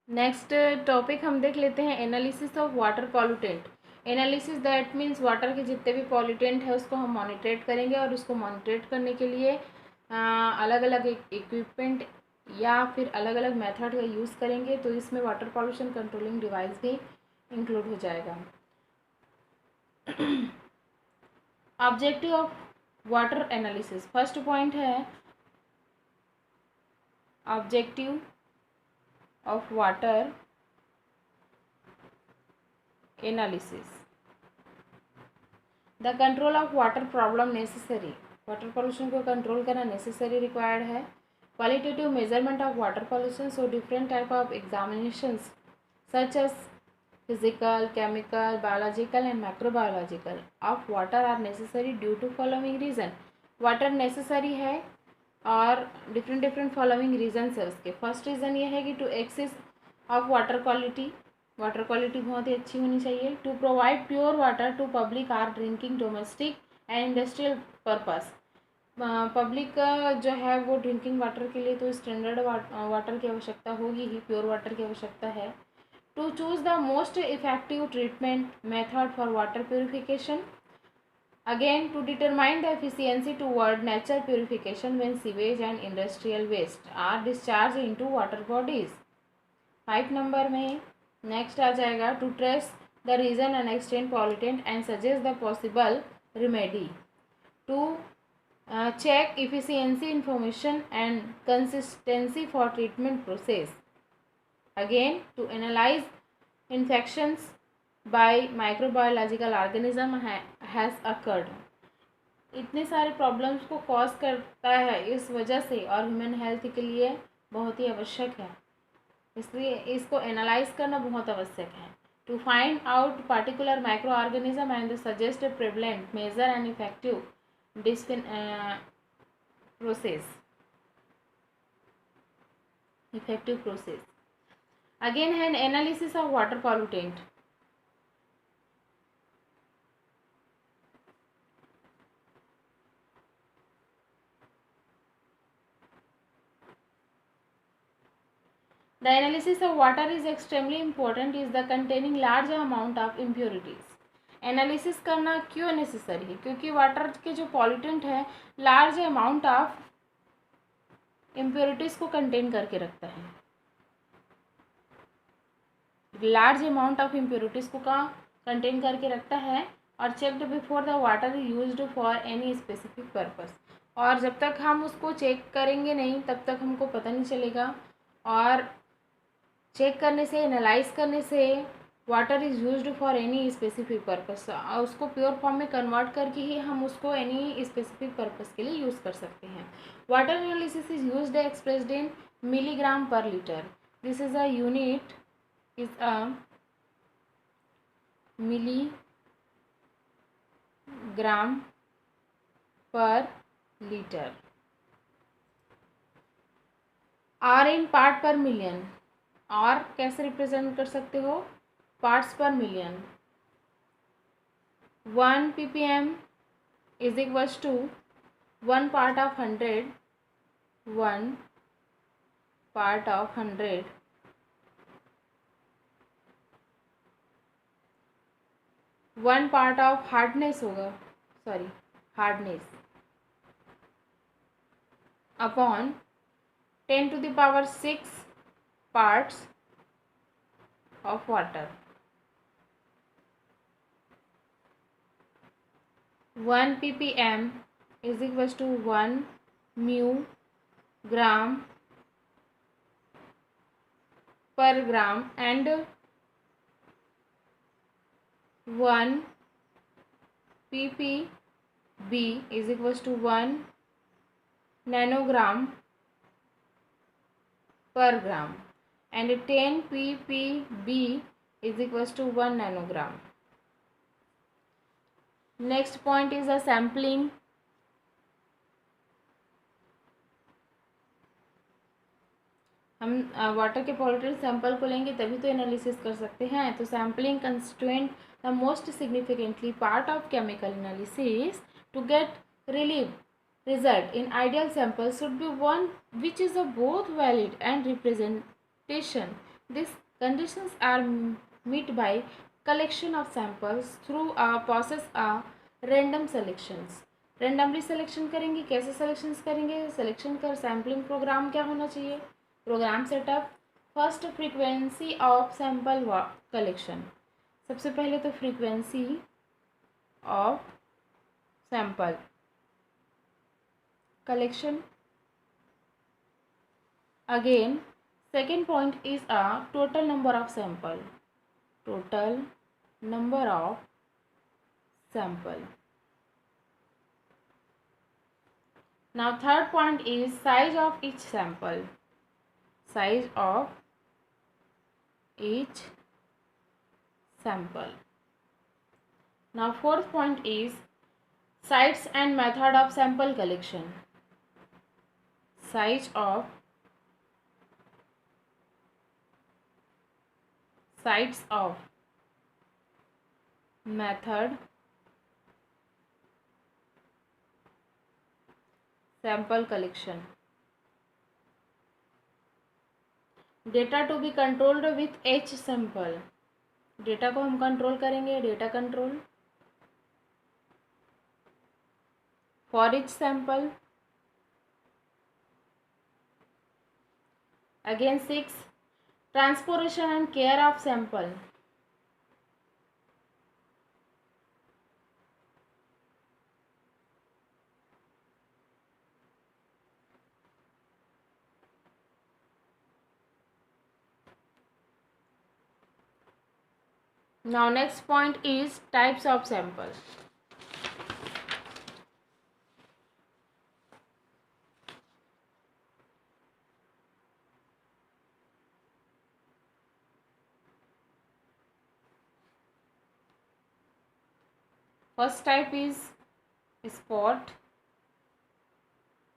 Next topic हम देख लेते हैं analysis of water pollutant. Analysis that means water के जितने भी पॉल्यूटेंट है उसको हम मॉनिटरेट करेंगे और उसको मॉनिटरेट करने के लिए अलग अलग इक्विपमेंट या फिर अलग अलग मेथड का यूज़ करेंगे। तो इसमें वाटर पॉल्यूशन कंट्रोलिंग डिवाइस भी इंक्लूड हो जाएगा। Objective of water analysis, first point है objective of water analysis, the control of water problem necessary, water pollution को कंट्रोल करना नेसेसरी रिक्वायर्ड है। Qualitative measurement of water pollution, so different type of examinations such as physical, chemical, biological and microbiological of water are necessary due to following reason। Water necessary है और different different following regions है उसके। First reason ये है कि to access of water quality, water quality बहुत ही अच्छी होनी चाहिए। To provide pure water to public or drinking domestic and industrial purpose, public जो है वो ड्रिंकिंग वाटर के लिए तो स्टैंडर्ड वाटर की आवश्यकता होगी ही, प्योर वाटर की आवश्यकता है। To choose the most effective treatment method for water purification, again to determine the efficiency toward natural purification when sewage and industrial waste are discharged into water bodies। 5 number में next आ जाएगा to trace the reason and extend pollutant and suggest the possible remedy. To check efficiency information and consistency for treatment process, again to analyze infections by microbiological organism has occurred। इतने सारे problems को cause करता है इस वजह से और human health के लिए बहुत ही आवश्यक है, इसलिए इसको एनालाइज करना बहुत आवश्यक है। To find out particular micro organism and suggest prevalent measure and effective process again है analysis of water pollutant. The analysis of water is extremely important is the containing large amount of impurities। Analysis करना क्यों necessary है? क्योंकि water के जो pollutant है large amount of impurities को contain करके रखता है, लार्ज अमाउंट ऑफ इम्प्योरिटीज़ को का कंटेन करके रखता है और checked before the water used for any specific purpose. और जब तक हम उसको चेक करेंगे नहीं तब तक हमको पता नहीं चलेगा, और चेक करने से एनालाइज करने से water is used for any specific purpose, उसको प्योर फॉर्म में कन्वर्ट करके ही हम उसको एनी स्पेसिफिक पर्पस के लिए यूज़ कर सकते हैं। Water analysis is used expressed in milligram per litre, this is a unit is a milligram per litre और इन पार्ट पर मिलियन, और कैसे रिप्रेजेंट कर सकते हो? Parts per million. 1 ppm is equals to 1 part of 100, 1 part of 100 1 part of hardness होगा, sorry hardness upon 10⁶ parts of water। 1 ppm is equals to 1 mu gram per gram and 1 ppb is equals to 1 nanogram per gram and 10 ppb is equals to 1 nanogram। Next point is a sampling। हम water के pollutant sample को लेंगे तभी तो analysis कर सकते हैं। तो sampling constituent the most significantly part of chemical analysis to get relieve result in ideal sample should be one which is a both valid and representation These conditions are met by collection of samples through a process of random selections. Randomly selection करेंगे. कैसे selections करेंगे? Selection का sampling program क्या होना चाहिए? Program setup. First, frequency of sample collection. सबसे पहले तो frequency of sample collection. Again, second point is a total number of sample. Total number of sample. Now third point is size of each sample. Size of each sample. Now fourth point is sites and method of sample collection. Size of sites of method sample collection. Data to be controlled with each sample. Data को हम control करेंगे. Data control for each sample. Again 6, transportation and care of sample. Now next point is types of sample. First type is spot,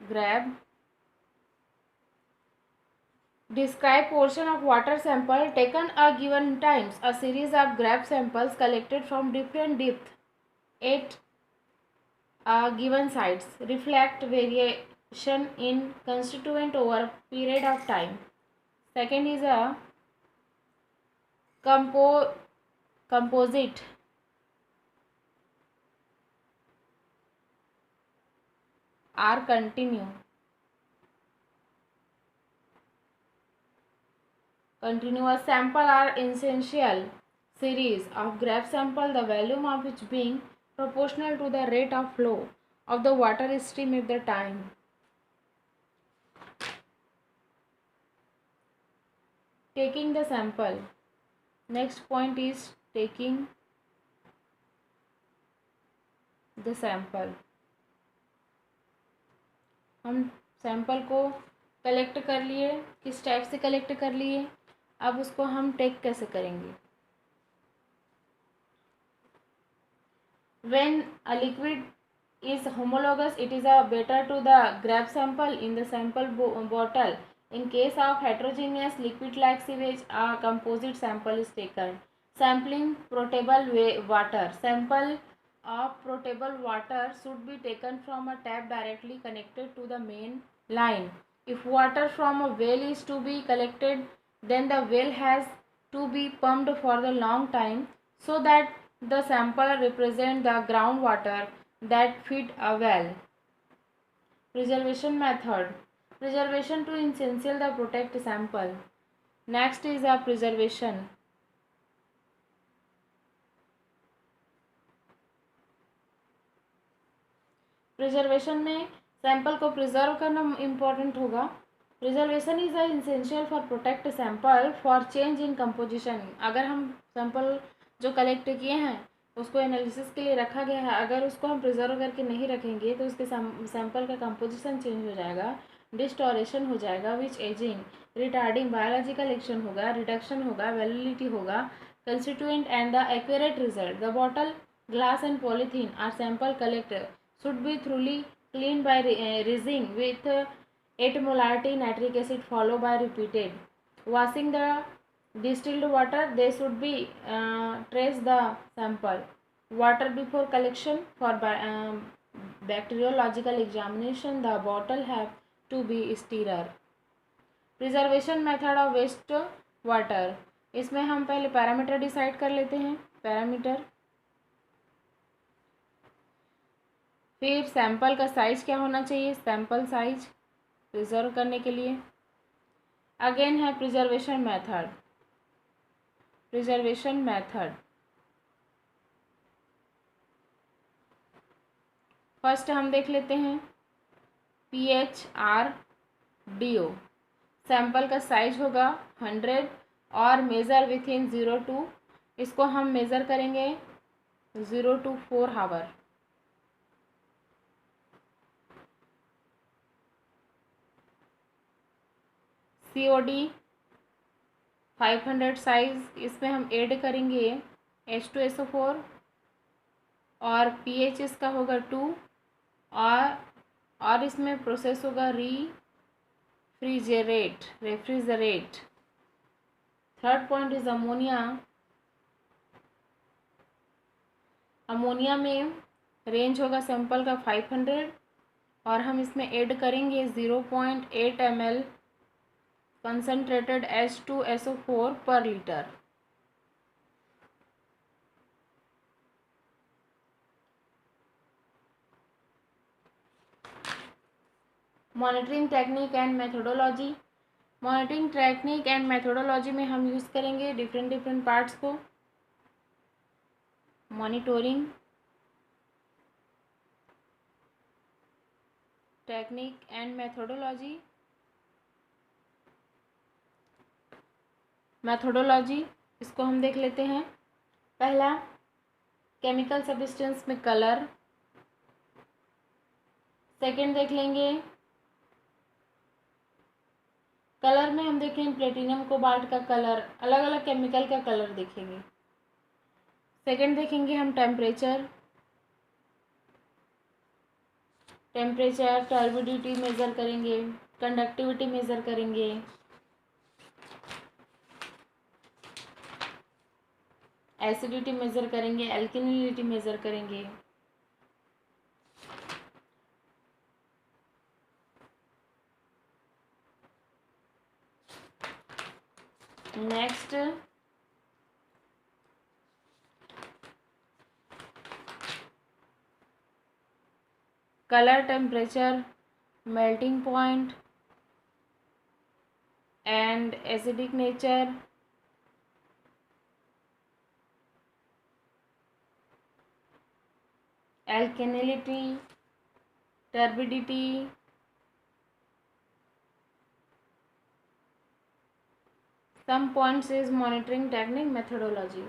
grab. Describe portion of water sample taken at given times. A series of grab samples collected from different depth at given sites reflect variation in constituent over a period of time. Second is a composite. Are continuous sample are essential series of graph sample, the volume of which being proportional to the rate of flow of the water stream at the time. Taking the sample. Next point is taking the sample. हम sample को collect कर लिए. किस type से collect कर लिए? अब उसको हम टेक कैसे करेंगे? When a liquid is homologous, it is better to the grab sample in the sample bottle. In case of heterogeneous liquid like sewage, a composite sample is taken. Sampling potable water. Sample of potable water should be taken from a tap directly connected to the main line. If water from a well is to be collected, then the well has to be pumped for the long time so that the sample represent the groundwater that feed a well. Preservation method. Preservation to essential the protect sample. Next is a preservation. Preservation में sample को preserve करना important होगा. Preservation is essential for protect sample for change in composition. अगर हम sample जो collect किए हैं उसको एनालिसिस के लिए रखा गया है, अगर उसको हम प्रिजर्व करके नहीं रखेंगे तो उसके सैंपल का कंपोजिशन चेंज हो जाएगा, डिस्टोरेशन हो जाएगा, which ageing, retarding, biological action होगा, रिडक्शन होगा, वैलिडिटी होगा, constituent and the accurate result. The bottle, glass and polythene are sample collect should be thoroughly cleaned by rinsing with 8 molarity nitric acid followed by repeated washing. The distilled water, they should be trace the sample water before collection for bacteriological examination. The bottle have to be stirrer. Preservation method of waste water. इसमें हम पहले parameter decide कर लेते हैं, parameter. फिर sample का size क्या होना चाहिए, सैंपल साइज प्रिजर्व करने के लिए। अगेन है preservation method, preservation method. First हम देख लेते हैं PHRDO। सैंपल का साइज होगा 100 और मेज़र विथ इन 0 to, इसको हम मेज़र करेंगे 0 to 4 आवर। COD 500 साइज, इसमें हम ऐड करेंगे H2SO4 और pH इसका होगा 2 और इसमें प्रोसेस होगा refrigerate. Third point is ammonia. Ammonia में रेंज होगा सैंपल का 500 और हम इसमें ऐड करेंगे 0.8 ml कंसनट्रेटेड H2SO4 पर litre. Monitoring technique and methodology. Monitoring technique and methodology में हम यूज़ करेंगे डिफरेंट पार्ट्स को। Monitoring technique and methodology. Methodology इसको हम देख लेते हैं। पहला, केमिकल सब्सटेंस में कलर। सेकंड देख लेंगे, कलर में हम देखेंगे प्लेटिनम कोबाल्ट का कलर, अलग अलग केमिकल का कलर देखेंगे। सेकंड देखेंगे हम टेम्परेचर, टर्बिडिटी मेज़र करेंगे, कंडक्टिविटी मेज़र करेंगे। एसिडिटी मेज़र करेंगे, एल्केनिलिटी मेज़र करेंगे। Next colour, temperature, melting point and acidic nature. alkalinity, turbidity, some points is monitoring technique methodology.